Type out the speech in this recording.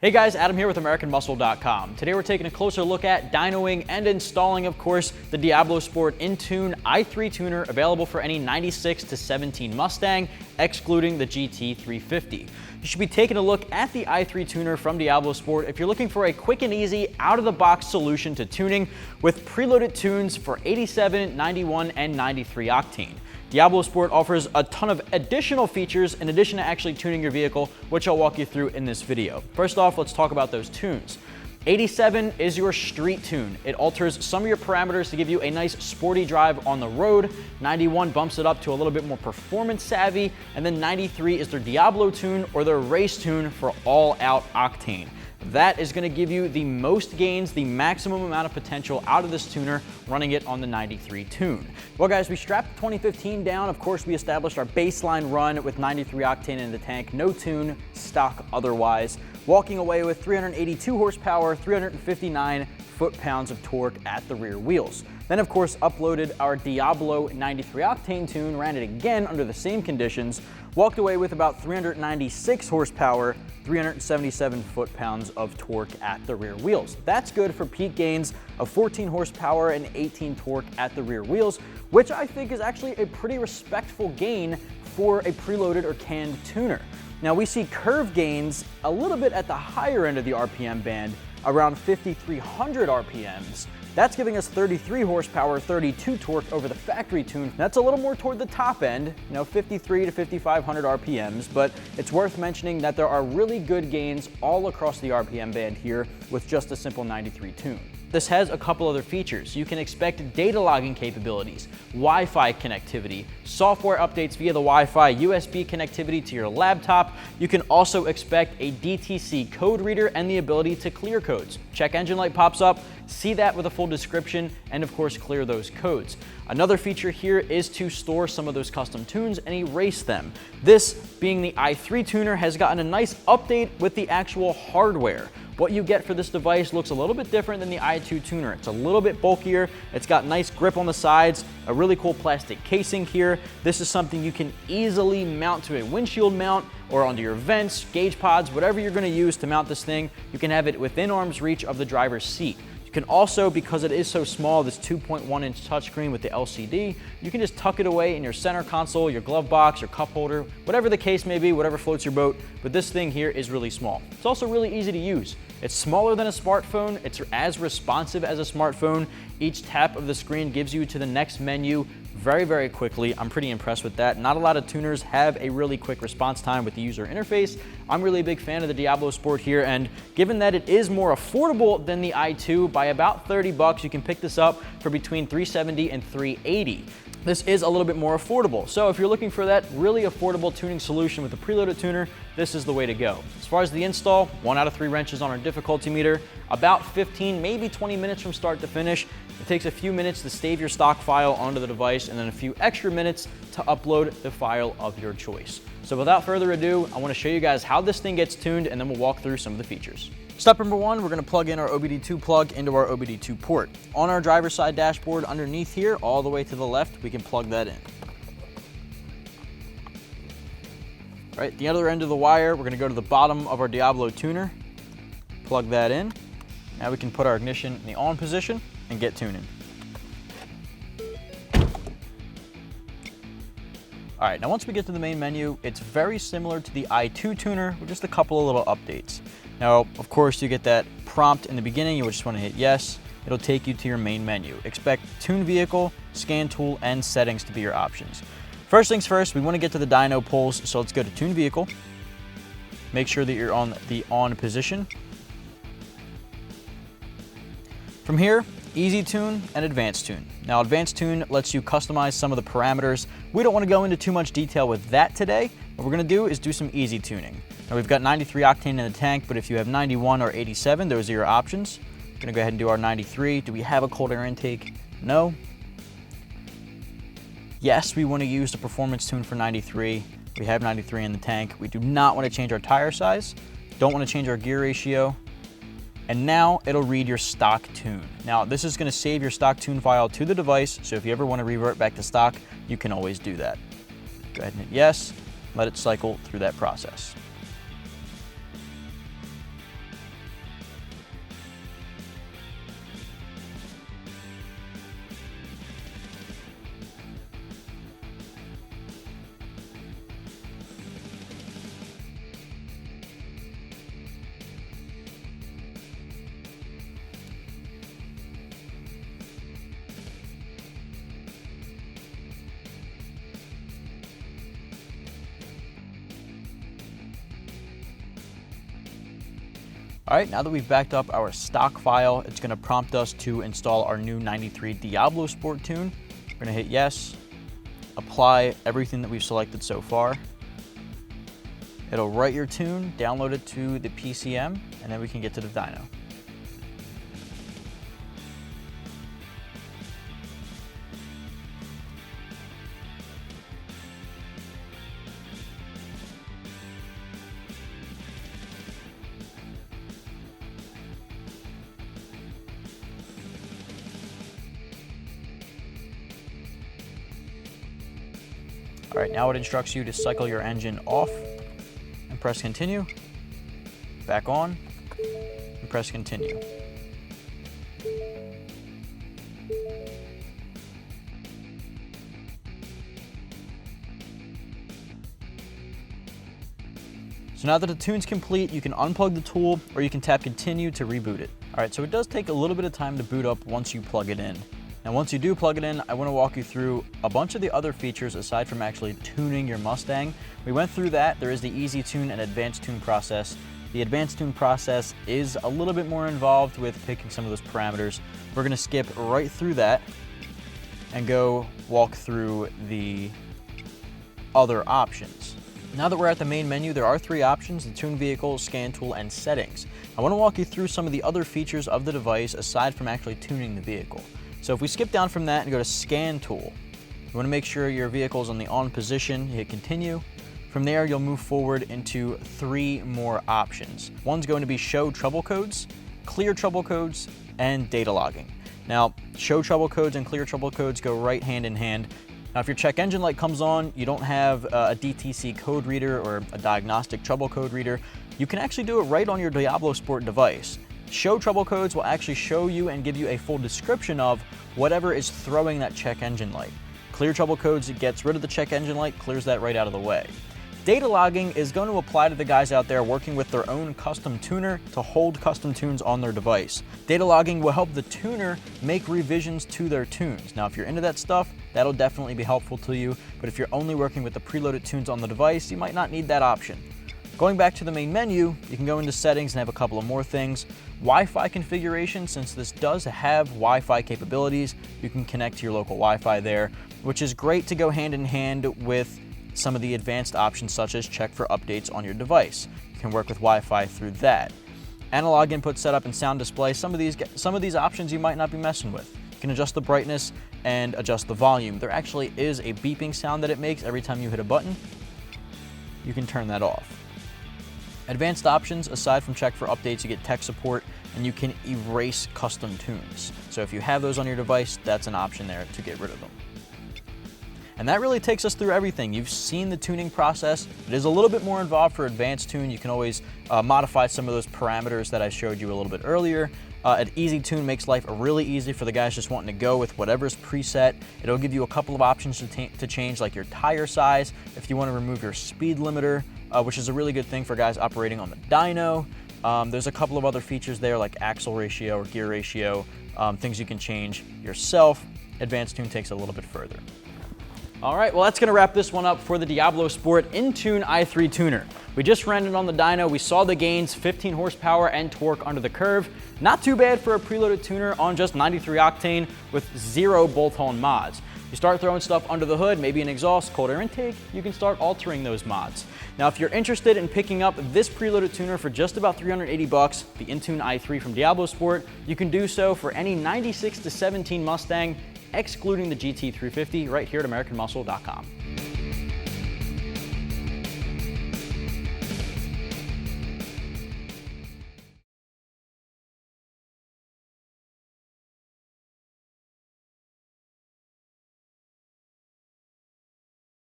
Hey guys, Adam here with AmericanMuscle.com. Today we're taking a closer look at dynoing and installing, of course, the Diablosport inTune i3 tuner available for any 96 to 17 Mustang, excluding the GT350. You should be taking a look at the i3 tuner from Diablosport if you're looking for a quick and easy, out-of-the-box solution to tuning with preloaded tunes for 87, 91, and 93 octane. Diablosport offers a ton of additional features in addition to actually tuning your vehicle, which I'll walk you through in this video. First off, let's talk about those tunes. 87 is your street tune. It alters some of your parameters to give you a nice sporty drive on the road. 91 bumps it up to a little bit more performance savvy. And then 93 is their Diablo tune or their race tune for all out octane. That is going to give you the most gains, the maximum amount of potential out of this tuner running it on the 93 tune. Well guys, we strapped the 2015 down. Of course, we established our baseline run with 93 octane in the tank, no tune, stock otherwise. Walking away with 382 horsepower, 359 foot-pounds of torque at the rear wheels. Then of course uploaded our Diablo 93 octane tune, ran it again under the same conditions, walked away with about 396 horsepower, 377 foot-pounds of torque at the rear wheels. That's good for peak gains of 14 horsepower and 18 torque at the rear wheels, which I think is actually a pretty respectful gain for a preloaded or canned tuner. Now we see curve gains a little bit at the higher end of the RPM band, around 5,300 RPMs. That's giving us 33 horsepower, 32 torque over the factory tune. That's a little more toward the top end, 53 to 5,500 RPMs, but it's worth mentioning that there are really good gains all across the RPM band here with just a simple 93 tune. This has a couple other features. You can expect data logging capabilities, Wi-Fi connectivity, software updates via the Wi-Fi, USB connectivity to your laptop. You can also expect a DTC code reader and the ability to clear codes. Check engine light pops up, see that with a full description, and of course clear those codes. Another feature here is to store some of those custom tunes and erase them. This, being the i3 tuner, has gotten a nice update with the actual hardware. What you get for this device looks a little bit different than the i2 tuner. It's a little bit bulkier, it's got nice grip on the sides, a really cool plastic casing here. This is something you can easily mount to a windshield mount or onto your vents, gauge pods, whatever you're gonna use to mount this thing. You can have it within arm's reach of the driver's seat. You can also, because it is so small, this 2.1-inch touchscreen with the LCD, you can just tuck it away in your center console, your glove box, your cup holder, whatever the case may be, whatever floats your boat, but this thing here is really small. It's also really easy to use. It's smaller than a smartphone, it's as responsive as a smartphone. Each tap of the screen gives you to the next menu very, very quickly. I'm pretty impressed with that. Not a lot of tuners have a really quick response time with the user interface. I'm really a big fan of the Diablosport here, and given that it is more affordable than the i2 by about 30 bucks, you can pick this up for between $370 and $380. This is a little bit more affordable. So if you're looking for that really affordable tuning solution with a preloaded tuner, this is the way to go. As far as the install, 1 out of 3 wrenches on our difficulty meter, about 15, maybe 20 minutes from start to finish. It takes a few minutes to save your stock file onto the device and then a few extra minutes to upload the file of your choice. So without further ado, I want to show you guys how this thing gets tuned and then we'll walk through some of the features. Step number 1, we're going to plug in our OBD-II plug into our OBD-II port. On our driver's side dashboard underneath here, all the way to the left, we can plug that in. All right, the other end of the wire, we're going to go to the bottom of our Diablo tuner, plug that in. Now we can put our ignition in the on position and get tuning. All right, now once we get to the main menu, it's very similar to the i2 tuner with just a couple of little updates. Now, of course, you get that prompt in the beginning. You just want to hit yes. It'll take you to your main menu. Expect Tune Vehicle, Scan Tool, and Settings to be your options. First things first, we want to get to the dyno pulls, so let's go to Tune Vehicle. Make sure that you're on the on position. From here, Easy Tune and Advanced Tune. Now, Advanced Tune lets you customize some of the parameters. We don't want to go into too much detail with that today. What we're going to do is do some easy tuning. Now, we've got 93 octane in the tank, but if you have 91 or 87, those are your options. We're going to go ahead and do our 93. Do we have a cold air intake? No. Yes, we want to use the performance tune for 93. We have 93 in the tank. We do not want to change our tire size. Don't want to change our gear ratio. And now it'll read your stock tune. Now, this is going to save your stock tune file to the device, so if you ever want to revert back to stock, you can always do that. Go ahead and hit yes, let it cycle through that process. All right, now that we've backed up our stock file, it's gonna prompt us to install our new 93 Diablosport tune. We're gonna hit yes, apply everything that we've selected so far. It'll write your tune, download it to the PCM, and then we can get to the dyno. All right, now it instructs you to cycle your engine off and press continue, back on, and press continue. So now that the tune's complete, you can unplug the tool or you can tap continue to reboot it. All right, so it does take a little bit of time to boot up once you plug it in. Now, once you do plug it in, I want to walk you through a bunch of the other features aside from actually tuning your Mustang. We went through that. There is the easy tune and advanced tune process. The advanced tune process is a little bit more involved with picking some of those parameters. We're going to skip right through that and go walk through the other options. Now that we're at the main menu, there are 3 options: the tune vehicle, scan tool, and settings. I want to walk you through some of the other features of the device aside from actually tuning the vehicle. So if we skip down from that and go to scan tool, you want to make sure your vehicle is on the on position, you hit continue. From there, you'll move forward into 3 more options. One's going to be show trouble codes, clear trouble codes, and data logging. Now, show trouble codes and clear trouble codes go right hand in hand. Now, if your check engine light comes on, you don't have a DTC code reader or a diagnostic trouble code reader, you can actually do it right on your Diablosport device. Show trouble codes will actually show you and give you a full description of whatever is throwing that check engine light. Clear trouble codes, it gets rid of the check engine light, clears that right out of the way. Data logging is going to apply to the guys out there working with their own custom tuner to hold custom tunes on their device. Data logging will help the tuner make revisions to their tunes. Now, if you're into that stuff, that'll definitely be helpful to you, but if you're only working with the preloaded tunes on the device, you might not need that option. Going back to the main menu, you can go into settings and have a couple of more things. Wi-Fi configuration, since this does have Wi-Fi capabilities, you can connect to your local Wi-Fi there, which is great to go hand in hand with some of the advanced options such as check for updates on your device. You can work with Wi-Fi through that. Analog input setup and sound display, some of these options you might not be messing with. You can adjust the brightness and adjust the volume. There actually is a beeping sound that it makes every time you hit a button. You can turn that off. Advanced options, aside from check for updates, you get tech support and you can erase custom tunes. So if you have those on your device, that's an option there to get rid of them. And that really takes us through everything. You've seen the tuning process. It is a little bit more involved for advanced tune. You can always modify some of those parameters that I showed you a little bit earlier. An easy tune makes life really easy for the guys just wanting to go with whatever's preset. It'll give you a couple of options to change, like your tire size, if you want to remove your speed limiter, which is a really good thing for guys operating on the dyno. There's a couple of other features there like axle ratio or gear ratio, things you can change yourself. Advanced tune takes a little bit further. All right, well, that's gonna wrap this one up for the Diablosport inTune i3 tuner. We just ran it on the dyno. We saw the gains, 15 horsepower and torque under the curve. Not too bad for a preloaded tuner on just 93 octane with 0 bolt-on mods. You start throwing stuff under the hood, maybe an exhaust, cold air intake, you can start altering those mods. Now, if you're interested in picking up this preloaded tuner for just about 380 bucks, the inTune i3 from Diablosport, you can do so for any 96 to 17 Mustang, excluding the GT350, right here at AmericanMuscle.com.